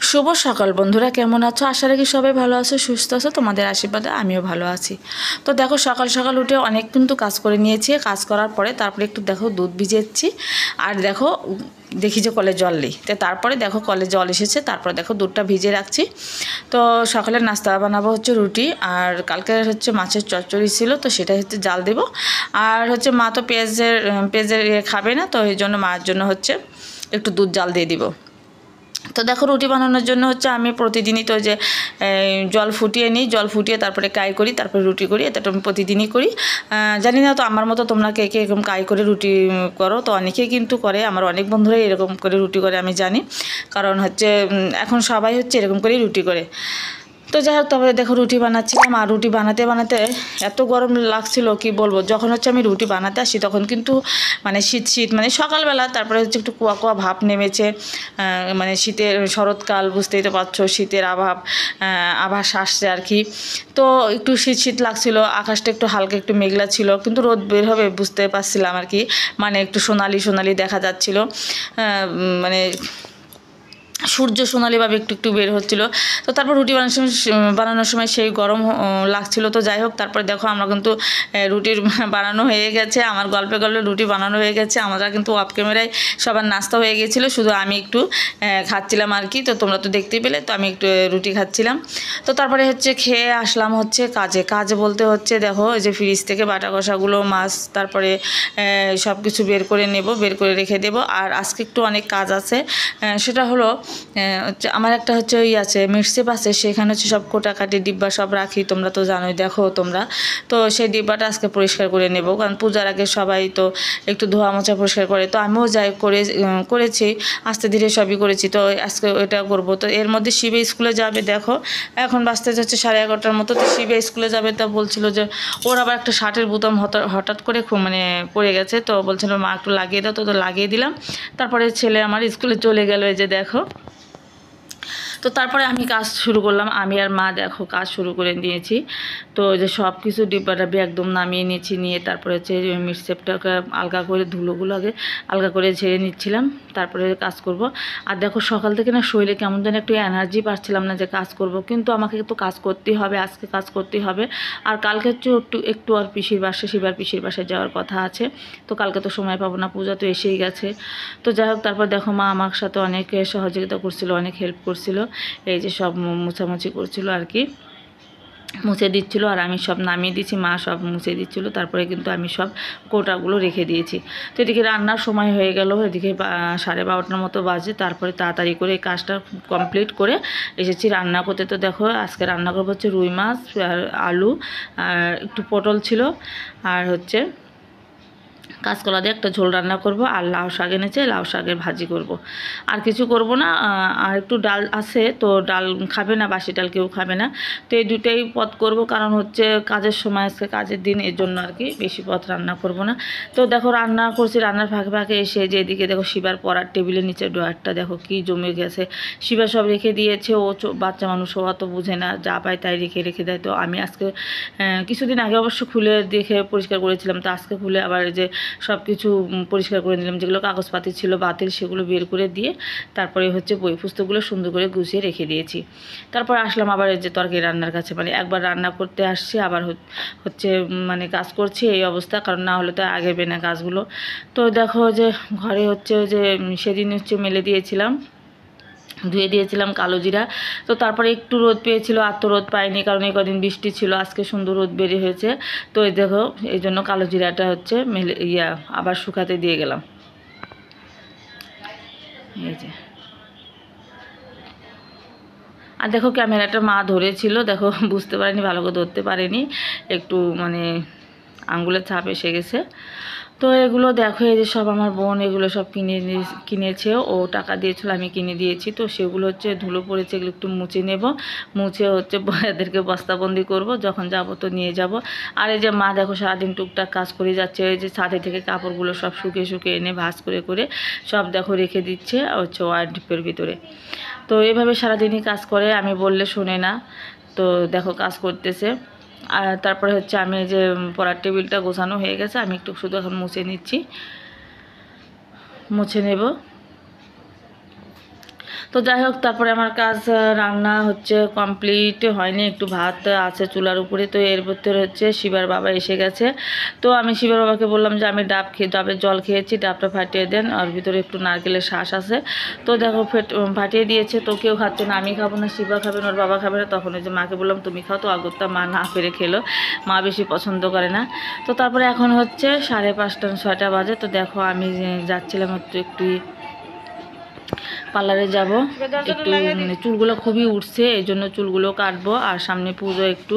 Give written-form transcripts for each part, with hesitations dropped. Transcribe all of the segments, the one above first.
শুভ সকাল বন্ধুরা, কেমন আছো? আশা রাখি সবাই ভালো আছো, সুস্থ আছো। তোমাদের আশীর্বাদে আমিও ভালো আছি। তো দেখো, সকাল সকাল উঠে অনেক কিন্তু কাজ করে নিয়েছি। কাজ করার পরে তারপরে একটু দেখো দুধ ভিজেছি। আর দেখো দেখি যে কলে জল নেই, তো তারপরে দেখো কলে জল এসেছে। তারপরে দেখো দুধটা ভিজে রাখছি। তো সকালের নাস্তা বানাবো হচ্ছে রুটি, আর কালকে হচ্ছে মাছের চচ্চড়ি ছিল, তো সেটা হচ্ছে জাল দেবো। আর হচ্ছে মা তো পেঁয়াজের খাবে না, তো এই জন্য মায়ের জন্য হচ্ছে একটু দুধ জাল দিয়ে দিব। তো দেখো, রুটি বানানোর জন্য হচ্ছে আমি প্রতিদিনই তো যে জল ফুটিয়ে নিই, জল ফুটিয়ে তারপরে কাই করি, তারপরে রুটি করি। এটা তো আমি প্রতিদিনই করি। জানি না তো আমার মতো তোমরা কে কে এরকম কাই করে রুটি করো। তো অনেকেই কিন্তু করে, আমার অনেক বন্ধুরাই এরকম করে রুটি করে, আমি জানি। কারণ হচ্ছে এখন সবাই হচ্ছে এরকম করেই রুটি করে। তো যাই হোক, তারপরে দেখো রুটি বানাচ্ছিলাম। আর রুটি বানাতে বানাতে এত গরম লাগছিল কি বলবো। যখন হচ্ছে আমি রুটি বানাতে আসি তখন কিন্তু মানে শীত শীত, মানে সকালবেলা, তারপরে হচ্ছে একটু কুয়া কুয়া ভাব নেমেছে। মানে শীতের শরৎকাল, বুঝতেই তো পারছো, শীতের আভাস আসছে আর কি। তো একটু শীত শীত লাগছিল, আকাশটা একটু হালকা একটু মেঘলা ছিল, কিন্তু রোদ বের হবে বুঝতে পারছিলাম আর কি। মানে একটু সোনালি সোনালি দেখা যাচ্ছিল, মানে সূর্য সোনালিভাবে একটু একটু বের হচ্ছিলো। তো তারপর রুটি বানানোর সময় সেই গরম লাগছিল। তো যাই হোক, তারপরে দেখো আমরা কিন্তু রুটির বানানো হয়ে গেছে, আমার গল্পে গল্পে রুটি বানানো হয়ে গেছে। আমরা কিন্তু অফ ক্যামেরায় সবার নাস্তা হয়ে গেছিলো, শুধু আমি একটু খাচ্ছিলাম আর কি। তো তোমরা তো দেখতেই পেলে, তো আমি একটু রুটি খাচ্ছিলাম। তো তারপরে হচ্ছে খেয়ে আসলাম হচ্ছে কাজে বলতে হচ্ছে দেখো, এই যে ফ্রিজ থেকে বাটা কষাগুলো, মাছ, তারপরে সব কিছু বের করে নেব, বের করে রেখে দেব। আর আজকে একটু অনেক কাজ আছে, সেটা হলো হচ্ছে আমার একটা হচ্ছে ওই আছে মিক্সেপ আছে, সেখানে হচ্ছে সব কোটাকাটি ডিব্বা সব রাখি, তোমরা তো জানোই, দেখো তোমরা। তো সেই ডিব্বাটা আজকে পরিষ্কার করে নেব, কারণ পূজার আগে সবাই তো একটু ধোয়া মোছা পরিষ্কার করে। তো আমিও যাই করেছি, আস্তে ধীরে সবই করেছি। তো আজকে ওইটা করবো। তো এর মধ্যে শিবে স্কুলে যাবে, দেখো এখন বাজতে যাচ্ছে 11:30টার মতো। তো শিবে স্কুলে যাবে, তা বলছিল যে ওর আবার একটা শার্টের বোতাম হঠাৎ করে খুব মানে পড়ে গেছে। তো বলছিল মা একটু লাগিয়ে দাও, তো লাগিয়ে দিলাম। তারপরে ছেলে আমার স্কুলে চলে গেল, এই যে দেখো। তো তারপরে আমি কাজ শুরু করলাম, আমি আর মা দেখো কাজ শুরু করে দিয়েছি। তো যে সব কিছু ডিব্বাটাবি একদম নামিয়ে নিয়েছি, নিয়ে তারপরে হচ্ছে মিক্সেপটাকে আলগা করে, ধুলোগুলো আগে আলগা করে ঝেড়ে নিচ্ছিলাম, তারপরে কাজ করব। আর দেখো সকাল থেকে না শরীরে কেমন যেন একটু এনার্জি পাচ্ছিলাম না যে কাজ করব, কিন্তু আমাকে তো কাজ করতেই হবে, আজকে কাজ করতেই হবে। আর কালকে হচ্ছে একটু আর শিবার পিসির বাসায় যাওয়ার কথা আছে। তো কালকে তো সময় পাবো না, পূজা তো এসেই গেছে। তো যাই হোক, তারপর দেখো মা আমার সাথে অনেক সহযোগিতা করছিল, অনেক হেল্প করছিল। এই যে সব মোছামুছি করছিল আর কি, মুছে দিচ্ছিলো। আর আমি সব নামিয়ে দিয়েছি, মা সব মুছে দিচ্ছিলো। তারপরে কিন্তু আমি সব কোটাগুলো রেখে দিয়েছি। তো এদিকে রান্নার সময় হয়ে গেল, এদিকে 12:30টার মতো বাজে। তারপরে তাড়াতাড়ি করে এই কাজটা কমপ্লিট করে এসেছি রান্না করতে। তো দেখো আজকে রান্না করবো হচ্ছে রুই মাছ আর আলু, আর একটু পটল ছিল, আর হচ্ছে কাঁচকলা দিয়ে একটা ঝোল রান্না করব, আর লাউ শাক এনেছে, লাউ শাকের ভাজি করব। আর কিছু করব না। আর একটু ডাল আছে, তো ডাল খাবে না, বাসি ডাল কেউ খাবে না। তো এই দুটাই পদ করব, কারণ হচ্ছে কাজের সময়, আজকে কাজের দিন, এর জন্য আর কি বেশি পদ রান্না করব না। তো দেখো রান্না করছি, রান্নার ফাঁকে ফাঁকে এসে যে এদিকে দেখো শিবার পড়ার টেবিলের নিচে ড্রয়ারটা দেখো কি জমে গেছে। শিবা সব রেখে দিয়েছে, ও বাচ্চা মানুষ, ও অত বুঝে না, যা পায় তাই রেখে দেয়। তো আমি আজকে কিছুদিন আগে অবশ্য খুলে দেখে পরিষ্কার করেছিলাম, তো আজকে খুলে আবার যে সব কিছু পরিষ্কার করে নিলাম, যেগুলো কাগজপাতি ছিল বাতিল সেগুলো বের করে দিয়ে তারপরে হচ্ছে বই পুস্তকগুলো সুন্দর করে গুছিয়ে রেখে দিয়েছি। তারপর আসলাম আবার এই যে তরকারি রান্নার কাছে, মানে একবার রান্না করতে আসছি, আবার হচ্ছে মানে কাজ করছি, এই অবস্থা। কারণ না হলে তো আগেবে না কাজগুলো। তো দেখো যে ঘরে হচ্ছে যে সেদিন হচ্ছে মেলে দিয়েছিলাম, ধুয়ে দিয়েছিলাম কালো জিরা। তো তারপরে একটু রোদ পেয়েছিল, আর তো রোদ পাইনি, কারণ এই কদিন বৃষ্টি ছিল, আজকে সুন্দর রোদ বেরিয়ে হয়েছে। তো এই দেখো, এই জন্য কালো জিরাটা হচ্ছে আবার শুকাতে দিয়ে গেলাম, এই যে। আর দেখো ক্যামেরাটা মা ধরেছিল, দেখো বুঝতে পারেনি, ভালো করে ধরতে পারেনি, একটু মানে আঙ্গুলের ছাপ এসে গেছে। তো এগুলো দেখো, এই যে সব আমার বোন এগুলো সব কিনেছে, ও টাকা দিয়েছিল, আমি কিনে দিয়েছি। তো সেগুলো হচ্ছে ধুলো পড়েছে, এগুলো একটু মুছে নেব, মুছে হচ্ছে এদেরকে বস্তাবন্দি করব, যখন যাব তো নিয়ে যাব। আর এই যে মা দেখো সারাদিন টুকটাক কাজ করে যাচ্ছে, এই যে ছাদে থেকে কাপড়গুলো সব শুকিয়ে এনে ভাঁজ করে সব দেখো রেখে দিচ্ছে হচ্ছে ওয়ার ডিপের ভিতরে। তো এভাবে সারাদিনই কাজ করে, আমি বললে শোনে না। তো দেখো কাজ করতেছে। আর তারপরে হচ্ছে আমি যে পড়ার টেবিলটা গোছানো হয়ে গেছে, আমি একটু শুধু এখন মুছে নিচ্ছি, মুছে নেব। তো যাই হোক, তারপরে আমার কাজ রান্না হচ্ছে কমপ্লিট হয়নি, একটু ভাত আছে চুলার উপরে। তো এর ভিতরে হচ্ছে শিবার বাবা এসে গেছে। তো আমি শিবার বাবাকে বললাম যে আমি ডাবের জল খেয়েছি, ডাবটা ফাটিয়ে দেন, আর ভিতরে একটু নারকেলের শ্বাস আছে। তো দেখো ফাটিয়ে দিয়েছে। তো কেউ খাচ্ছে না, আমি খাবো না, শিবা খাবে না, ওর বাবা খাবে না। তখন ওই যে মাকে বললাম তুমি খাও, তো আগরটা মা না পেরে খেলো, মা বেশি পছন্দ করে না। তো তারপরে এখন হচ্ছে 5:30 6টা বাজে। তো দেখো আমি যাচ্ছিলাম একটু পার্লারে যাব, একটু চুলগুলো খুবই উঠছে, এই জন্য চুলগুলো কাটবো, আর সামনে পুজো একটু।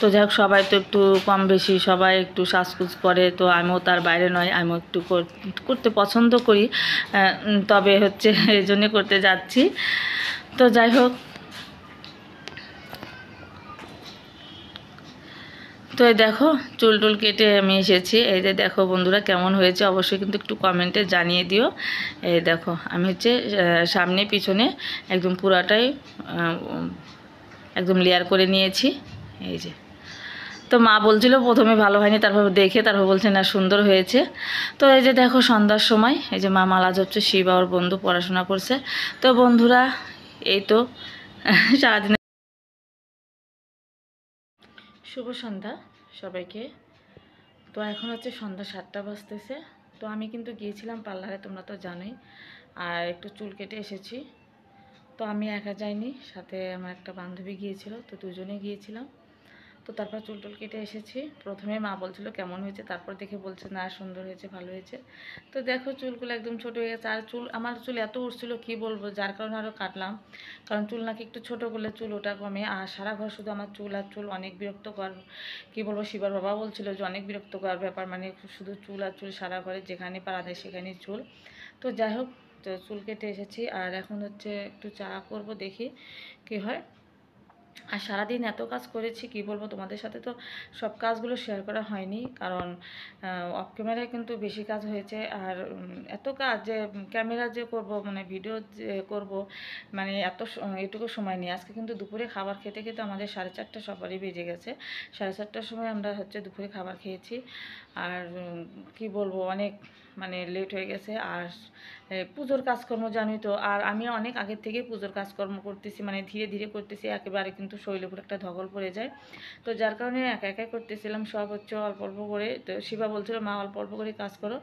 তো যাই হোক, সবাই তো একটু কম বেশি সবাই একটু সাজগুজ করে, তো আমিও তার বাইরে নয়, আমিও একটু করতে পছন্দ করি। তবে হচ্ছে এই জন্যে করতে যাচ্ছি। তো যাই হোক, তো এই দেখো চুল টুল কেটে আমি এসেছি। এই যে দেখো বন্ধুরা কেমন হয়েছে অবশ্যই কিন্তু একটু কমেন্টে জানিয়ে দিও। এই দেখো আমি হচ্ছে সামনে পিছনে একদম পুরাটাই একদম লেয়ার করে নিয়েছি। এই যে, তো মা বলছিল প্রথমে ভালো হয়নি, তারপর দেখে তারপর বলছে না সুন্দর হয়েছে। তো এই যে দেখো সন্ধ্যার সময় এই যে মা মালা জপছে, শিবা ওর বন্ধু পড়াশোনা করছে। তো বন্ধুরা এই তো সারাদিন শুভ সন্ধ্যা সবাইকে। তো এখন হচ্ছে সন্ধ্যা 7টা বাজতেছে। তো আমি কিন্তু গিয়েছিলাম পার্লারে, তোমরা তো জানোই, আর একটু চুল কেটে এসেছি। তো আমি একা যাইনি, সাথে আমার একটা বান্ধবী গিয়েছিল, তো দুজনে গিয়েছিলাম। তো তারপর চুল টুল কেটে এসেছি। প্রথমে মা বলছিল কেমন হয়েছে, তারপর দেখে বলছে না সুন্দর হয়েছে, ভালো হয়েছে। তো দেখো চুলগুলো একদম ছোটো হয়ে গেছে, আর আমার চুল এত উঠছিল কি বলবো, যার কারণে আরও কাটলাম। কারণ চুল নাকি একটু ছোটো করলে চুল ওটা কমে, আর সারা ঘর শুধু আমার চুল আর চুল, অনেক বিরক্তকর। কি বলবো, শিবার বাবা বলছিল যে অনেক বিরক্তকর ব্যাপার, মানে শুধু চুল আর চুল সারা ঘরে, যেখানে পারা দেয় সেখানেই চুল। তো যাই হোক, তো চুল কেটে এসেছি, আর এখন হচ্ছে একটু চা করব, দেখি কি হয়। আর সারাদিন এত কাজ করেছি কি বলবো তোমাদের সাথে, তো সব কাজগুলো শেয়ার করা হয়নি, কারণ অফ ক্যামেরায় কিন্তু বেশি কাজ হয়েছে। আর এত কাজ যে ক্যামেরা যে করব, মানে ভিডিও যে করব, মানে এটুকু সময় নেই। আজকে কিন্তু দুপুরে খাবার খেতে খেতে আমাদের 4:30 সবারই বেজে গেছে। 4:30টার সময় আমরা হচ্ছে দুপুরে খাবার খেয়েছি। আর কি বলবো, অনেক মানে লেট হয়ে গেছে। আর পুজোর কাজকর্ম জানি তো, আর আমি অনেক আগের থেকে পুজোর কাজকর্ম করতেছি, মানে ধীরে ধীরে করতেছি, একেবারে কিন্তু শরীরের উপর একটা ধকল পড়ে যায়। তো যার কারণে একা একা করতেছিলাম, সব হচ্ছে অল্প অল্প করে। তো শিবা বলছিল মা অল্প অল্প করে কাজ করো।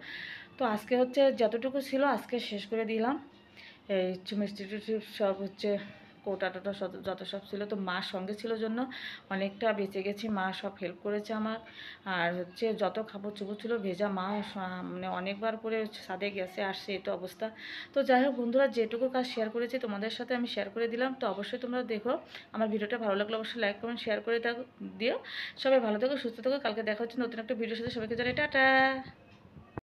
তো আজকে হচ্ছে যতটুকু ছিল আজকে শেষ করে দিলাম। এই মিষ্টি টিষ্টি সব হচ্ছে কোটা টোটা যত সব ছিল, তো মা সঙ্গে ছিল জন্য অনেকটা বেঁচে গেছি। মা সব হেল্প করেছে আমার। আর হচ্ছে যত খাবার চুবো ছিল ভেজা, মা মানে অনেকবার করে ছাদে গেছে আসছে, এই তো অবস্থা। তো যাই হোক বন্ধুরা, যেটুকু কাজ শেয়ার করেছি তোমাদের সাথে আমি শেয়ার করে দিলাম। তো অবশ্যই তোমরা দেখো, আমার ভিডিওটা ভালো লাগলে অবশ্যই লাইক কমেন্ট শেয়ার করে দিও। সবাই ভালো থেকো, সুস্থ থেকো। কালকে দেখা হচ্ছে নতুন একটা ভিডিওর সাথে। সবাইকে জানাই টাটা।